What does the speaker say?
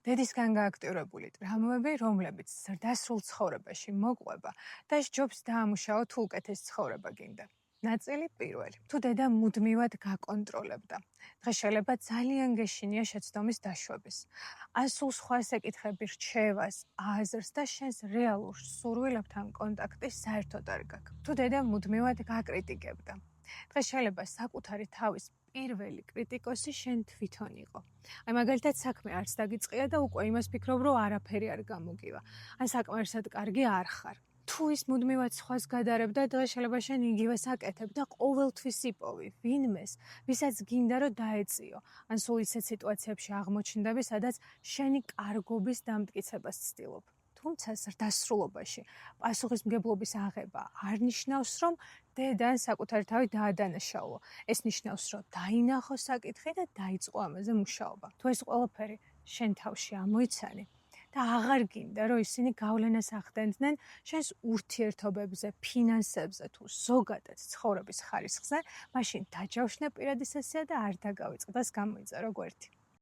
დედისგან გააქტიურებული ტრამვები, რომლებიც ზრდასრულ ცხოვრებაში მოყვება და ჯობს დაამუშაო თუ უკეთეს ცხოვრება გინდა. ნაწილი პირველი. თუ დედა მუდმივად გაკონტროლებდა, დღეს შეიძლება ძალიან გეშინია შეცდომის დაშვების. ასულ სხვა საკითხები რჩევას, აზრს და შენს რეალურ სურვილებთან კონტაქტის საერთოდ არ გაქვს. თუ დედა მუდმივად გაკრიტიკებდა, დღეს შეიძლება საკუთარი თავის პირველი კრიტიკოსი შენ თვითონ იყო. აი მაგალითად საქმე არც დაგიწყია და უკვე იმას ფიქრობ, რომ არაფერი არ გამოგივა. ან საკმარისად კარგი არ ხარ. თუ ის მუდმივად სხვას გადარებდა, დღეს შეიძლება შენ იგივეს აკეთებ და ყოველთვის იპოვი ვინმეს, ვისაც გინდა რომ დაეწიო. ან სულ ისეთ სიტუაციებში აღმოჩნდები, სადაც შენი კარგობის დამტკიცებას ცდილობ. თუმცა ზრდასრულობაში პასუხისმგებლობის აღება არ ნიშნავს, რომ დედან საკუთარი თავი დაადანაშაულო. ეს ნიშნავს, რომ დაინახო საკითხი და დაიწყო ამაზე მუშაობა. თუ ეს ყველაფერი შენ თავში ამოიცანი და აღარ გინდა, რომ ისინი გავლენას ახდენდნენ შენს ურთიერთობებზე, ფინანსებზე თუ ზოგადად ცხოვრების ხარისხზე, მაშინ დაჯავშნე პირადი სესია და არ დაგავიწყდეს გამოიწერო გვერდი.